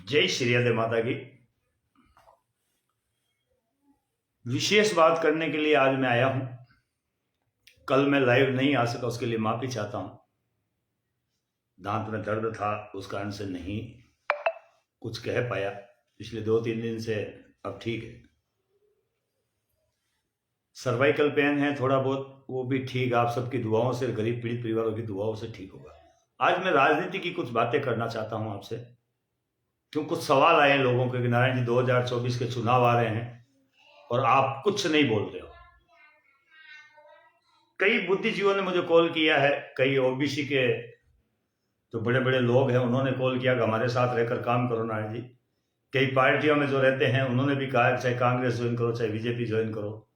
जय श्री राधे माता की। विशेष बात करने के लिए आज मैं आया हूं। कल मैं लाइव नहीं आ सका, उसके लिए माफी चाहता हूं। दांत में दर्द था, उस कारण से नहीं कुछ कह पाया। पिछले 2-3 दिन से अब ठीक है। सर्वाइकल पेन है थोड़ा बहुत, वो भी ठीक, आप सबकी दुआओं से, गरीब पीड़ित परिवारों की दुआओं से ठीक होगा। आज मैं राजनीति की कुछ बातें करना चाहता हूं आपसे, क्यों कुछ सवाल आए हैं लोगों के कि नारायण जी 2024 के चुनाव आ रहे हैं और आप कुछ नहीं बोल रहे हो। कई बुद्धिजीवियों ने मुझे कॉल किया है, कई ओबीसी के जो बड़े बड़े लोग हैं उन्होंने कॉल किया कि हमारे साथ रहकर काम करो नारायण जी। कई पार्टियों में जो रहते हैं उन्होंने भी कहा चाहे कांग्रेस ज्वाइन करो, चाहे बीजेपी ज्वाइन करो,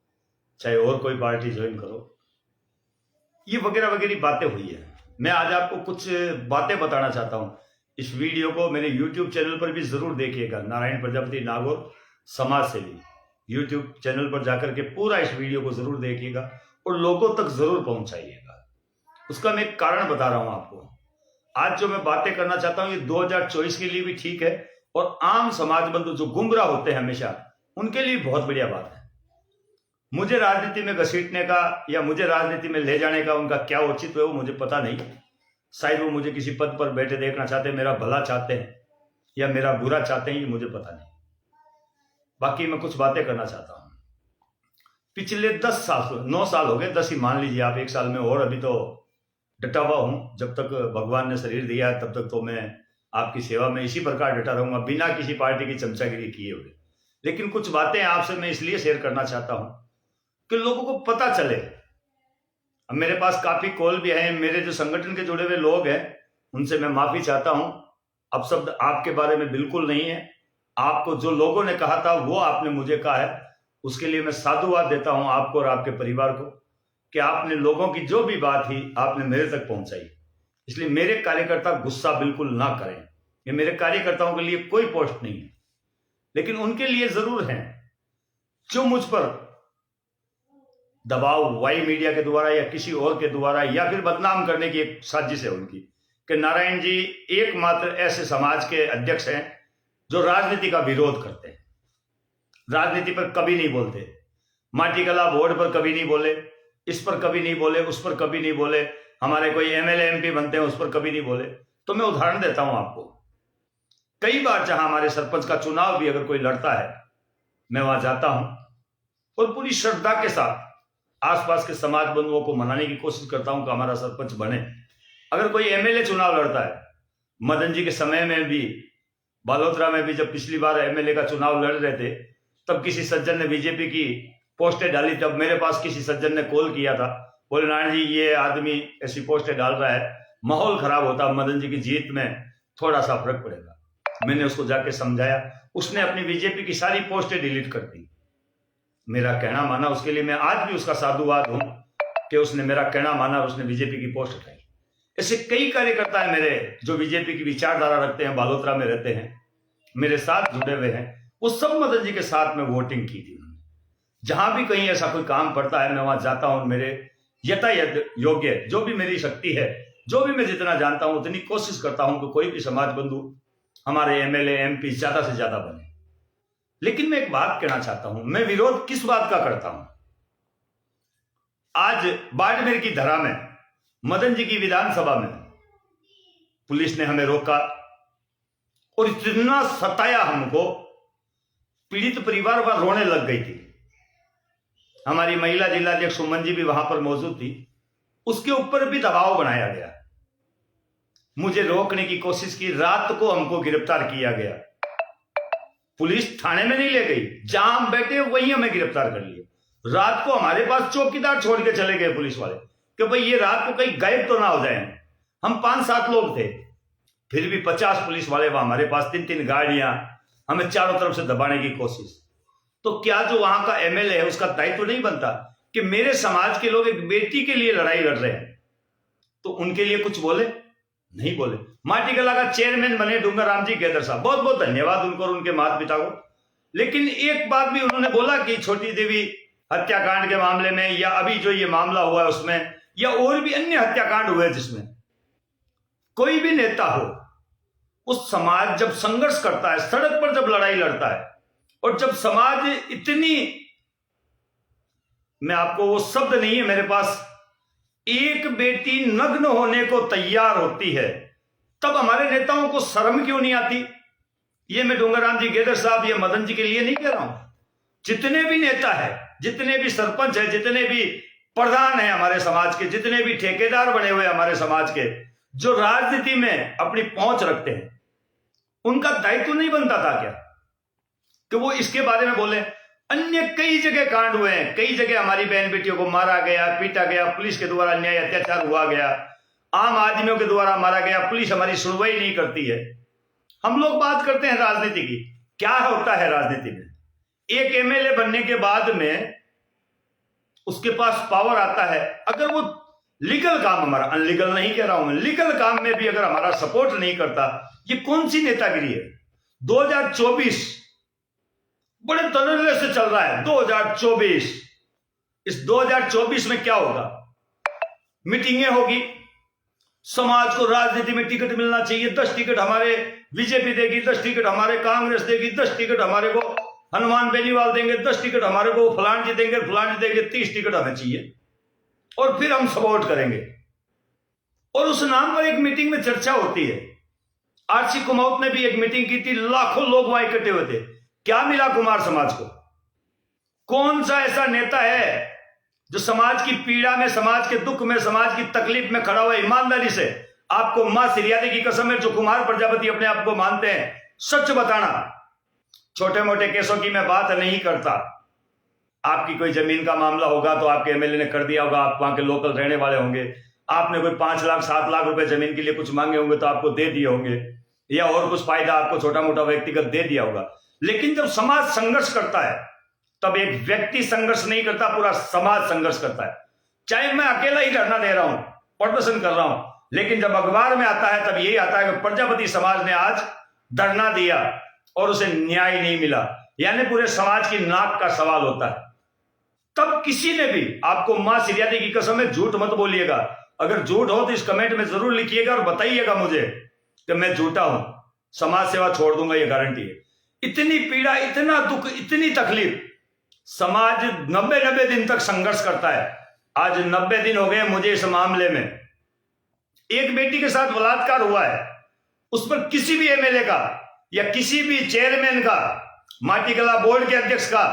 चाहे और कोई पार्टी ज्वाइन करो। ये वगैरह वगैरह बातें हुई है। मैं आज आपको कुछ बातें बताना चाहता हूं। इस वीडियो को मेरे यूट्यूब चैनल पर भी जरूर देखिएगा, नारायण प्रजापति नागौर समाज सेवी। यूट्यूब चैनल पर जाकर के पूरा इस वीडियो को जरूर देखिएगा और लोगों तक जरूर पहुंचाइएगा। उसका मैं एक कारण बता रहा हूं आपको। आज जो मैं बातें करना चाहता हूं ये 2024 के लिए भी ठीक है और आम समाज बंधु जो गुमराह होते हैं हमेशा, उनके लिए बहुत बढ़िया बात है। मुझे राजनीति में घसीटने का या मुझे राजनीति में ले जाने का उनका क्या औचित्य है वो मुझे पता नहीं। शायद वो मुझे किसी पद पर बैठे देखना चाहते हैं, मेरा भला चाहते हैं या मेरा बुरा चाहते हैं, ये मुझे पता नहीं। बाकी मैं कुछ बातें करना चाहता हूं। पिछले 10 साल, 9 साल हो गए, 10 ही मान लीजिए आप, 1 साल में और अभी तो डटा हुआ हूं। जब तक भगवान ने शरीर दिया है तब तक तो मैं आपकी सेवा में इसी प्रकार डटा रहूंगा, बिना किसी पार्टी की चमचागिरी किए हुए। लेकिन कुछ बातें आपसे मैं इसलिए शेयर करना चाहता हूं कि लोगों को पता चले। अब मेरे पास काफी कॉल भी है, मेरे जो संगठन के जुड़े हुए लोग हैं उनसे मैं माफी चाहता हूं। अब शब्द आपके बारे में बिल्कुल नहीं है। आपको जो लोगों ने कहा था वो आपने मुझे कहा है, उसके लिए मैं साधुवाद देता हूं आपको और आपके परिवार को कि आपने लोगों की जो भी बात थी आपने मेरे तक पहुंचाई। इसलिए मेरे कार्यकर्ता गुस्सा बिल्कुल ना करें। ये मेरे कार्यकर्ताओं के लिए कोई पोस्ट नहीं है, लेकिन उनके लिए जरूर है जो मुझ पर दबाव वाई मीडिया के द्वारा या किसी और के द्वारा या फिर बदनाम करने की एक साजिश है उनकी कि नारायण जी एकमात्र ऐसे समाज के अध्यक्ष हैं जो राजनीति का विरोध करते हैं, राजनीति पर कभी नहीं बोलते, माटी कला बोर्ड पर कभी नहीं बोले, इस पर कभी नहीं बोले, उस पर कभी नहीं बोले, हमारे कोई एमएलए एमपी बनते हैं उस पर कभी नहीं बोले। तो मैं उदाहरण देता हूं आपको। कई बार जहां हमारे सरपंच का चुनाव भी अगर कोई लड़ता है, मैं वहां जाता हूं और पूरी श्रद्धा के साथ आसपास के समाज बंधुओं को मनाने की कोशिश करता हूं कि हमारा सरपंच बने। अगर कोई एमएलए चुनाव लड़ता है, मदन जी के समय में भी, बालोतरा में भी जब पिछली बार एमएलए का चुनाव लड़ रहे थे तब किसी सज्जन ने बीजेपी की पोस्टें डाली। तब मेरे पास किसी सज्जन ने कॉल किया था, बोले नारायण जी ये आदमी ऐसी पोस्टें डाल रहा है, माहौल खराब होता, मदन जी की जीत में थोड़ा सा फर्क पड़ेगा। मैंने उसको जाके समझाया, उसने अपनी बीजेपी की सारी पोस्टें डिलीट कर दी। मेरा कहना माना, उसके लिए मैं आज भी उसका साधुवाद हूं कि उसने मेरा कहना माना और उसने बीजेपी की पोस्ट उठाई। ऐसे कई कार्यकर्ता है मेरे जो बीजेपी की विचारधारा रखते हैं, बालोतरा में रहते हैं, मेरे साथ जुड़े हुए हैं। वो सब मदन जी के साथ में वोटिंग की थी। जहां भी कहीं ऐसा कोई काम पड़ता है मैं वहां जाता हूं। मेरे यथायथ योग्य जो भी मेरी शक्ति है, जो भी मैं जितना जानता हूं उतनी कोशिश करता हूं कि कोई भी समाज बंधु हमारे एमएलए एमपी ज्यादा से ज्यादा बने। लेकिन मैं एक बात कहना चाहता हूं, मैं विरोध किस बात का करता हूं। आज बाड़मेर की धरा में मदन जी की विधानसभा में पुलिस ने हमें रोका और इतना सताया हमको, पीड़ित परिवार वहां रोने लग गई थी। हमारी महिला जिलाध्यक्ष सुमन जी भी वहां पर मौजूद थी। उसके ऊपर भी दबाव बनाया गया, मुझे रोकने की कोशिश की, रात को हमको गिरफ्तार किया गया। पुलिस थाने में नहीं ले गई, जहां हम बैठे वहीं हमें गिरफ्तार कर लिया। रात को हमारे पास चौकीदार छोड़ के चले गए पुलिस वाले कि भाई ये रात को कहीं गायब तो ना हो जाए। हम 5-7 लोग थे, फिर भी 50 पुलिस वाले वहां हमारे पास, 3-3 गाड़ियां, हमें चारों तरफ से दबाने की कोशिश। तो क्या जो वहां का एमएलए है उसका दायित्व तो नहीं बनता कि मेरे समाज के लोग एक बेटी के लिए लड़ाई लड़ रहे हैं तो उनके लिए कुछ बोले? नहीं बोले। माटी कला का चेयरमैन बने डूंगर राम जी गेदर साहब, बहुत बहुत धन्यवाद उनको और उनके माता पिता को। लेकिन एक बात भी उन्होंने बोला कि छोटी देवी हत्याकांड के मामले में या अभी जो ये मामला हुआ है उसमें या और भी अन्य हत्याकांड हुए जिसमें कोई भी नेता हो उस समाज जब संघर्ष करता है, सड़क पर जब लड़ाई लड़ता है, और जब समाज इतनी, मैं आपको वो शब्द नहीं है मेरे पास, एक बेटी नग्न होने को तैयार होती है, तब हमारे नेताओं को शर्म क्यों नहीं आती? ये मैं डोंगरराम जी गेदर साहब, ये मदन जी के लिए नहीं कह रहा हूं। जितने भी नेता है, जितने भी सरपंच है, जितने भी प्रधान है हमारे समाज के, जितने भी ठेकेदार बने हुए हमारे समाज के, जो राजनीति में अपनी पहुंच रखते हैं, उनका दायित्व नहीं बनता था क्या कि वो इसके बारे में बोले? अन्य कई जगह कांड हुए हैं, कई जगह हमारी बहन बेटियों को मारा गया, पीटा गया, पुलिस के द्वारा अन्याय अत्याचार हुआ गया, आम आदमियों के द्वारा मारा गया, पुलिस हमारी सुनवाई नहीं करती है। हम लोग बात करते हैं राजनीति की। क्या होता है राजनीति में? एक एमएलए बनने के बाद में उसके पास पावर आता है, अगर वो लीगल काम, हमारा अनलीगल नहीं कह रहा हूं मैं, लीगल काम में भी अगर हमारा सपोर्ट नहीं करता, ये कौन सी नेतागिरी है? 2024 बड़े तरीके से चल रहा है। 2024, इस 2024 में क्या होगा? मीटिंगें होगी, समाज को राजनीति में टिकट मिलना चाहिए, 10 टिकट हमारे बीजेपी देगी, 10 टिकट हमारे कांग्रेस देगी, 10 टिकट हमारे को हनुमान बेनीवाल देंगे, 10 टिकट हमारे को फलान जी देंगे, फलान जी देंगे, 30 टिकट हमें चाहिए, और फिर हम सपोर्ट करेंगे। और उस नाम पर एक मीटिंग में चर्चा होती है। आरसी कुमाऊत ने भी एक मीटिंग की थी, लाखों लोग वहां इकट्ठे हुए थे। क्या मिला कुमार समाज को? कौन सा ऐसा नेता है जो समाज की पीड़ा में, समाज के दुख में, समाज की तकलीफ में खड़ा हुआ ईमानदारी से? आपको मां सिरियादे की कसम है, जो कुमार प्रजापति अपने आप को मानते हैं, सच बताना। छोटे मोटे केसों की मैं बात नहीं करता। आपकी कोई जमीन का मामला होगा तो आपके एमएलए ने कर दिया होगा, आप वहां के लोकल रहने वाले होंगे, आपने कोई 5 लाख 7 लाख रुपए जमीन के लिए कुछ मांगे होंगे तो आपको दे दिए होंगे, या और कुछ फायदा आपको छोटा मोटा व्यक्तिगत दे दिया होगा। लेकिन जब समाज संघर्ष करता है, तब एक व्यक्ति संघर्ष नहीं करता, पूरा समाज संघर्ष करता है। चाहे मैं अकेला ही धरना दे रहा हूं, प्रदर्शन कर रहा हूं, लेकिन जब अखबार में आता है तब यही आता है कि प्रजापति समाज ने आज धरना दिया और उसे न्याय नहीं मिला, यानी पूरे समाज की नाक का सवाल होता है। तब किसी ने भी, आपको मां सिरियादे की कसम है, झूठ मत बोलिएगा। अगर झूठ हो तो इस कमेंट में जरूर लिखिएगा और बताइएगा मुझे कि मैं झूठा हूं। समाज सेवा छोड़ दूंगा, ये गारंटी है। इतनी पीड़ा, इतना दुख, इतनी तकलीफ, समाज 90 दिन तक संघर्ष करता है। आज 90 दिन हो गए मुझे इस मामले में। एक बेटी के साथ बलात्कार हुआ है, उस पर किसी भी एमएलए का या किसी भी चेयरमैन का, माटी कला बोर्ड के अध्यक्ष का,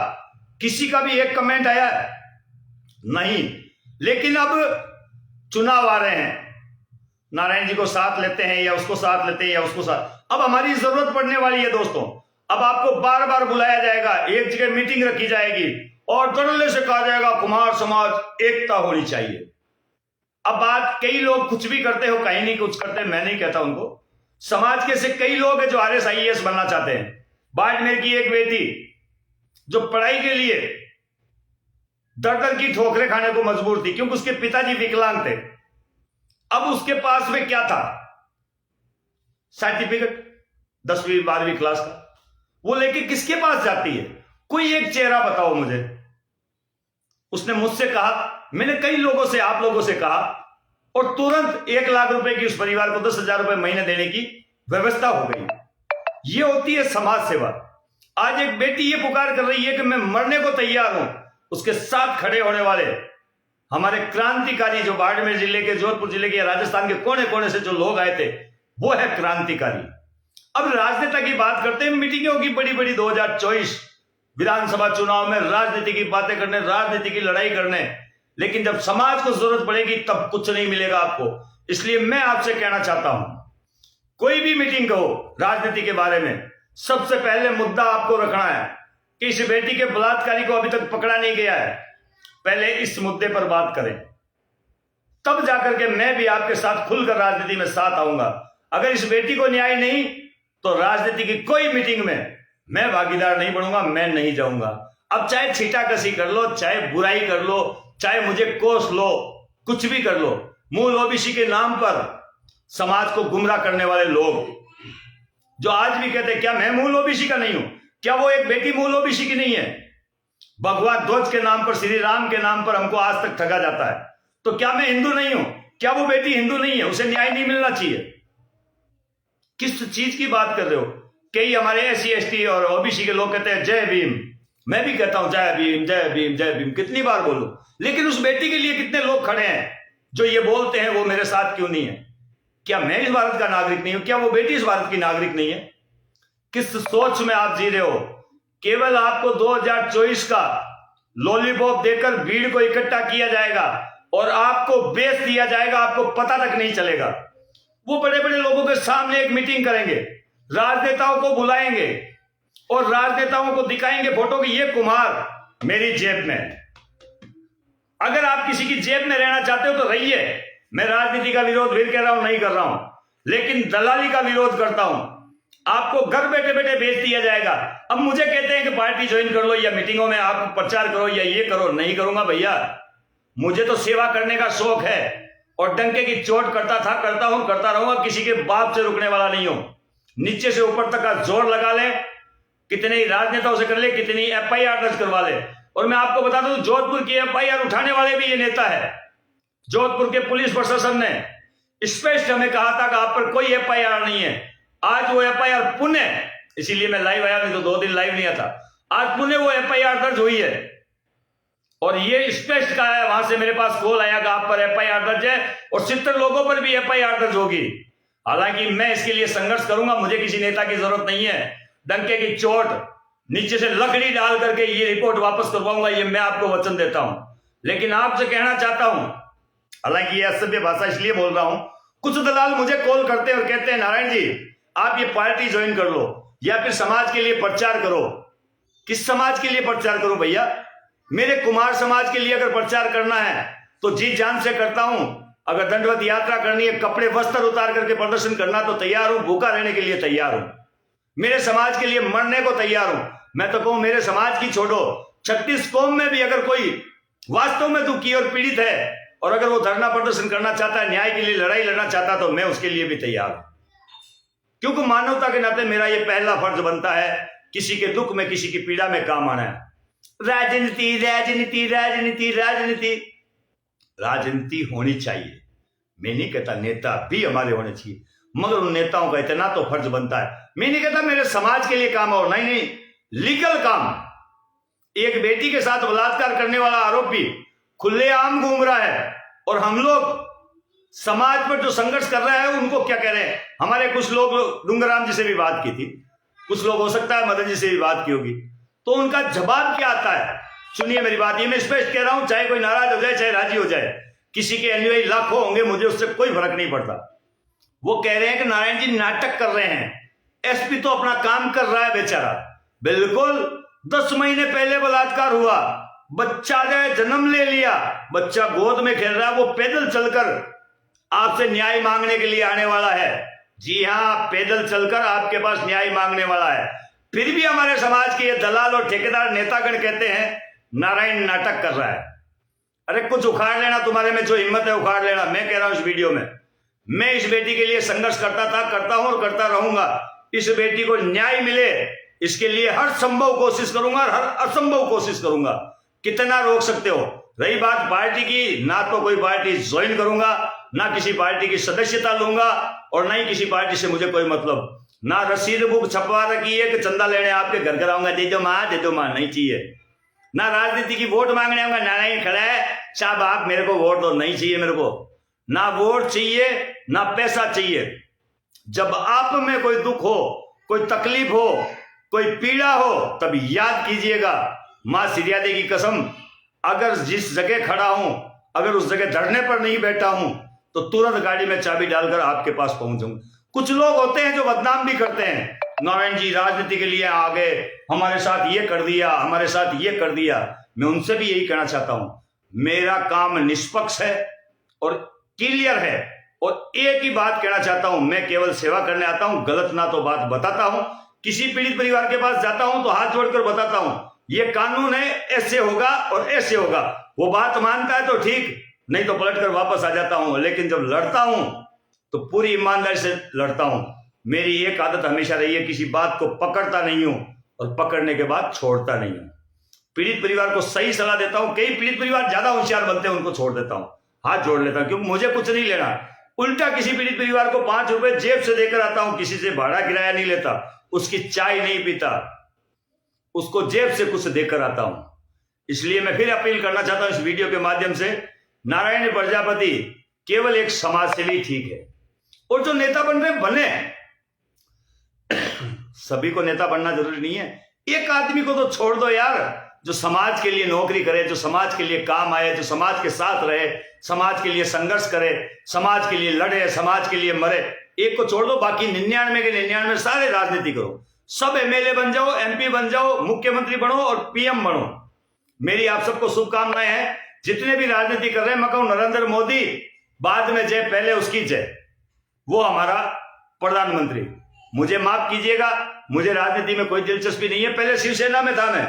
किसी का भी एक कमेंट आया है? नहीं। लेकिन अब चुनाव आ रहे हैं, नारायण जी को साथ लेते हैं या उसको साथ लेते हैं या उसको साथ। अब हमारी जरूरत पड़ने वाली है दोस्तों। अब आपको बार बार बुलाया जाएगा, एक जगह मीटिंग रखी जाएगी और धड़ल्ले से कहा जाएगा कुमार समाज एकता होनी चाहिए। अब बात, कई लोग कुछ भी करते हो, कहीं नहीं कुछ करते, मैं नहीं कहता उनको। समाज के से कई लोग हैं जो आरएस आईएएस बनना चाहते हैं। बाड़मेर की एक बेटी जो पढ़ाई के लिए दर की ठोकरें खाने को मजबूर थी क्योंकि उसके पिताजी विकलांग थे। अब उसके पास में क्या था? सर्टिफिकेट 10वीं 12वीं क्लास का। वो लेके किसके पास जाती है? कोई एक चेहरा बताओ मुझे। उसने मुझसे कहा, मैंने कई लोगों से, आप लोगों से कहा, और तुरंत 1 लाख रुपए की उस परिवार को 10,000 रुपए महीने देने की व्यवस्था हो गई। ये होती है समाज सेवा। आज एक बेटी ये पुकार कर रही है कि मैं मरने को तैयार हूं। उसके साथ खड़े होने वाले हमारे क्रांतिकारी, जो बाड़मेर जिले के, जोधपुर जिले के, राजस्थान के कोने कोने से जो लोग आए थे, वो है क्रांतिकारी। अब राजनेता की बात करते हैं, मीटिंगें होगी बड़ी बड़ी 2024 विधानसभा चुनाव में राजनीति की बातें करने, राजनीति की लड़ाई करने, लेकिन जब समाज को जरूरत पड़ेगी तब कुछ नहीं मिलेगा आपको। इसलिए मैं आपसे कहना चाहता हूं, कोई भी मीटिंग हो राजनीति के बारे में, सबसे पहले मुद्दा आपको रखना है कि इस बेटी के बलात्कारी को अभी तक पकड़ा नहीं गया है। पहले इस मुद्दे पर बात करें, तब जाकर के मैं भी आपके साथ खुलकर राजनीति में साथ आऊंगा। अगर इस बेटी को न्याय नहीं तो राजनीति की कोई मीटिंग में मैं भागीदार नहीं बनूंगा, मैं नहीं जाऊंगा। अब चाहे छीटाकशी कर लो, चाहे बुराई कर लो, चाहे मुझे कोस लो, कुछ भी कर लो, मूल ओबीसी के नाम पर समाज को गुमराह करने वाले लोग जो आज भी कहते हैं क्या मैं मूल ओबीसी का नहीं हूं, क्या वो एक बेटी मूल ओबीसी की नहीं है? भगवा ध्वज के नाम पर, श्री राम के नाम पर हमको आज तक ठगा जाता है। तो क्या मैं हिंदू नहीं हूं? क्या वो बेटी हिंदू नहीं है? उसे न्याय नहीं मिलना चाहिए? किस चीज की बात कर रहे हो? कई हमारे SC ST और OBC के लोग कहते हैं जय भीम, मैं भी कहता हूं जय भीम जय भीम जय भीम, कितनी बार बोलूं, लेकिन उस बेटी के लिए कितने लोग खड़े हैं जो ये बोलते हैं वो मेरे साथ क्यों नहीं है? क्या मैं इस भारत का नागरिक नहीं हूं? क्या वो बेटी इस भारत की नागरिक नहीं है? किस सोच में आप जी रहे हो? केवल आपको 2024 का लॉलीपॉप देकर भीड़ को इकट्ठा किया जाएगा और आपको बेच दिया जाएगा, आपको पता तक नहीं चलेगा। वो बड़े बड़े लोगों के सामने एक मीटिंग करेंगे, राजनेताओं को बुलाएंगे और राजनेताओं को दिखाएंगे फोटो की ये कुम्हार मेरी जेब में। अगर आप किसी की जेब में रहना चाहते हो तो रहिए। मैं राजनीति का विरोध फिर कह रहा हूं, नहीं कर रहा हूं, लेकिन दलाली का विरोध करता हूं। आपको घर बैठे बैठे भेज दिया जाएगा। अब मुझे कहते हैं कि पार्टी ज्वाइन कर लो या मीटिंगों में आप प्रचार करो या ये करो, नहीं करूंगा भैया। मुझे तो सेवा करने का शौक है और डंके की चोट करता था, करता हूं, करता रहूंगा। किसी के बाप से रुकने वाला नहीं हूं। नीचे से ऊपर तक का जोर लगा ले, कितने ही राजनेताओं से कर ले, कितनी FIR दर्ज करवा ले। और मैं आपको बता दूं, जोधपुर की FIR उठाने वाले भी ये नेता है। जोधपुर के पुलिस प्रशासन ने स्पष्ट हमें कहा था कि आप पर कोई FIR नहीं है। आज वो FIR पुनः, इसीलिए मैं लाइव आया, नहीं तो 2 दिन लाइव नहीं आता। आज पुनः वो FIR दर्ज हुई है और ये स्पष्ट कहा है, वहां से मेरे पास कॉल आया कि आप पर FIR दर्ज है और 70 लोगों पर भी FIR दर्ज होगी। हालांकि मैं इसके लिए संघर्ष करूंगा, मुझे किसी नेता की जरूरत नहीं है। डंके की चोट, नीचे से लकड़ी डाल करके ये रिपोर्ट वापस करवाऊंगा, ये मैं आपको वचन देता हूं। लेकिन आपसे कहना चाहता हूं, हालांकि ये असभ्य भाषा इसलिए बोल रहा हूं, कुछ दलाल मुझे कॉल करते हैं और कहते हैं नारायण जी आप ये पार्टी ज्वाइन कर लो या फिर समाज के लिए प्रचार करो। किस समाज के लिए प्रचार करूं भैया? मेरे कुमार समाज के लिए अगर प्रचार करना है तो जी जान से करता हूं। अगर दंडवत यात्रा करनी है, कपड़े वस्त्र उतार करके प्रदर्शन करना तो तैयार हूं, भूखा रहने के लिए तैयार हूं, मेरे समाज के लिए मरने को तैयार हूं। मैं तो कहूं मेरे समाज की छोड़ो, 36 कौम में भी अगर कोई वास्तव में दुखी और पीड़ित है और अगर वो धरना प्रदर्शन करना चाहता है, न्याय के लिए लड़ाई लड़ना चाहता, तो मैं उसके लिए भी तैयार हूं। क्योंकि मानवता के नाते मेरा ये पहला फर्ज बनता है किसी के दुख में, किसी की पीड़ा में काम आना है। राजनीति राजनीति राजनीति राजनीति राजनीति होनी चाहिए। मैं नहीं कहता नेता भी हमारे होने चाहिए, मगर उन नेताओं का इतना तो फर्ज बनता है। मैं नहीं कहता मेरे समाज के लिए काम और नहीं, लीगल काम। एक बेटी के साथ बलात्कार करने वाला आरोपी खुलेआम घूम रहा है और हम लोग समाज पर जो संघर्ष कर रहे हैं उनको क्या कह रहे हैं? हमारे कुछ लोग, डूंगराम जी से भी बात की थी, कुछ लोग हो सकता है मदन जी से भी बात की होगी, तो उनका जवाब क्या आता है सुनिए मेरी बात। ये मैं स्पष्ट कह रहा हूं, चाहे कोई नाराज हो जाए चाहे राजी हो जाए, किसी के अनुयायी लाखों होंगे, मुझे उससे कोई फर्क नहीं पड़ता। वो कह रहे हैं कि नारायण जी नाटक कर रहे हैं, SP तो अपना काम कर रहा है बेचारा। बिल्कुल, 10 महीने पहले बलात्कार हुआ, बच्चा ने जन्म ले लिया, बच्चा गोद में खेल रहा है, वो पैदल चलकर आपसे न्याय मांगने के लिए आने वाला है। जी हां, पैदल चलकर आपके पास न्याय मांगने वाला है। फिर भी हमारे समाज के ये दलाल और ठेकेदार नेतागण कहते हैं नारायण नाटक कर रहा है। अरे कुछ उखाड़ लेना, तुम्हारे में जो हिम्मत है उखाड़ लेना। मैं कह रहा हूं इस वीडियो में, मैं इस बेटी के लिए संघर्ष करता था, करता हूं और करता रहूंगा। इस बेटी को न्याय मिले इसके लिए हर संभव कोशिश करूंगा और हर असंभव कोशिश करूंगा। कितना रोक सकते हो? रही बात पार्टी की, ना तो कोई पार्टी ज्वाइन करूंगा, ना किसी पार्टी की सदस्यता लूंगा और ना ही किसी पार्टी से मुझे कोई मतलब। ना रसीद बुक छपवा रखी है कि चंदा लेने आपके घर घर आऊंगा, दे दो मां, नहीं चाहिए। ना राजनीति की वोट मांगने आऊंगा, नारायण खड़ा है साहब आप मेरे को वोट दो, नहीं चाहिए मेरे को। ना वोट चाहिए ना पैसा चाहिए। जब आप में कोई दुख हो, कोई तकलीफ हो, कोई पीड़ा हो, तब याद कीजिएगा मां सिरियादे की कसम, अगर जिस जगह खड़ा हूं, अगर उस जगह धरने पर नहीं बैठा हूं तो तुरंत गाड़ी में चाबी डालकर आपके पास पहुंचूंगा। कुछ लोग होते हैं जो बदनाम भी करते हैं, नारायण जी राजनीति के लिए आ गए, हमारे साथ ये कर दिया, हमारे साथ ये कर दिया। मैं उनसे भी यही कहना चाहता हूं, मेरा काम निष्पक्ष है और क्लियर है और एक ही बात कहना चाहता हूं, मैं केवल सेवा करने आता हूं, गलत ना तो बात बताता हूं। किसी पीड़ित परिवार के पास जाता हूं तो हाथ जोड़कर बताता हूं ये कानून है, ऐसे होगा और ऐसे होगा। वो बात मानता है तो ठीक, नहीं तो पलटकर वापस आ जाता हूं। लेकिन जब लड़ता हूं तो पूरी ईमानदारी से लड़ता हूं। मेरी एक आदत हमेशा रही है, किसी बात को पकड़ता नहीं हूं और पकड़ने के बाद छोड़ता नहीं हूं। पीड़ित परिवार को सही सलाह देता हूं। कई पीड़ित परिवार ज्यादा होशियार बनते हैं, उनको छोड़ देता हूं, हाथ जोड़ लेता हूं, क्योंकि मुझे कुछ नहीं लेना। उल्टा किसी पीड़ित परिवार को 5 रुपए जेब से देकर आता हूं, किसी से भाड़ा किराया नहीं लेता, उसकी चाय नहीं पीता, उसको जेब से कुछ देकर आता हूं। इसलिए मैं फिर अपील करना चाहता हूं इस वीडियो के माध्यम से, नारायण प्रजापति केवल एक समाज सेवी ठीक है, और जो नेता बन रहे बने, सभी को नेता बनना जरूरी नहीं है। एक आदमी को तो छोड़ दो यार, जो समाज के लिए नौकरी करे, जो समाज के लिए काम आए, जो समाज के साथ रहे, समाज के लिए संघर्ष करे, समाज के लिए लड़े, समाज के लिए मरे। एक को छोड़ दो, बाकी 99 के 99 सारे राजनीति करो, सब एमएलए बन जाओ, एमपी बन जाओ, मुख्यमंत्री बनो और पीएम बनो। मेरी आप सबको शुभकामनाएं हैं। जितने भी राजनीति कर रहे हैं, मैं कहूं नरेंद्र मोदी बाद में जय, पहले उसकी जय, वो हमारा प्रधानमंत्री। मुझे माफ कीजिएगा, मुझे राजनीति में कोई दिलचस्पी नहीं है। पहले शिवसेना में था मैं,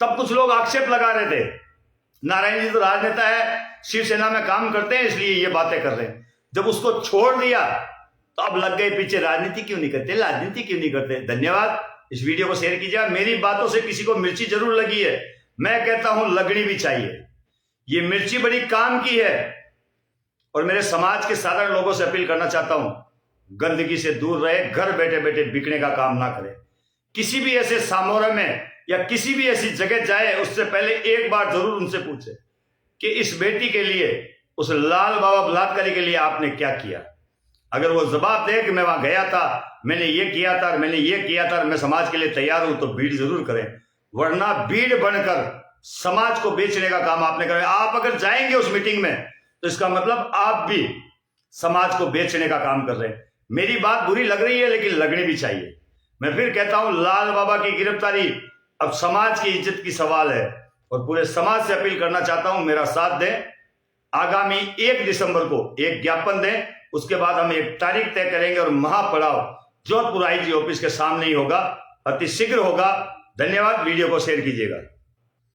तब कुछ लोग आक्षेप लगा रहे थे, नारायण जी तो राजनेता है, शिवसेना में काम करते हैं इसलिए ये बातें कर रहे हैं। जब उसको छोड़ दिया तो अब लग गए पीछे, राजनीति क्यों नहीं करते, राजनीति क्यों नहीं करते। धन्यवाद, इस वीडियो को शेयर कीजिए। मेरी बातों से किसी को मिर्ची जरूर लगी है, मैं कहता हूं लगनी भी चाहिए। ये मिर्ची बड़ी काम की है, और मेरे समाज के साधारण लोगों से अपील करना चाहता हूं, गंदगी से दूर रहे, घर बैठे बैठे बिकने का काम ना करे। किसी भी ऐसे सामोरा में या किसी भी ऐसी जगह जाए, उससे पहले एक बार जरूर उनसे पूछे कि इस बेटी के लिए, उस लाल बाबा बलात्कारी के लिए आपने क्या किया। अगर वो जवाब दे कि मैं वहां गया था, मैंने ये किया था, मैंने ये किया था, मैं समाज के लिए तैयार हूं, तो भीड़ जरूर करें। वरना भीड़ बनकर समाज को बेचने का काम आपने करें। आप अगर जाएंगे उस मीटिंग में, तो इसका मतलब आप भी समाज को बेचने का काम कर रहे हैं। मेरी बात बुरी लग रही है, लेकिन लगनी भी चाहिए। मैं फिर कहता हूं, लाल बाबा की गिरफ्तारी अब समाज की इज्जत की सवाल है, और पूरे समाज से अपील करना चाहता हूं, मेरा साथ दें। आगामी 1 दिसंबर को एक ज्ञापन दें, उसके बाद हम एक तारीख तय करेंगे और महापड़ाव जोधपुर आईजी ऑफिस के सामने ही होगा, अति शीघ्र होगा। धन्यवाद, वीडियो को शेयर कीजिएगा।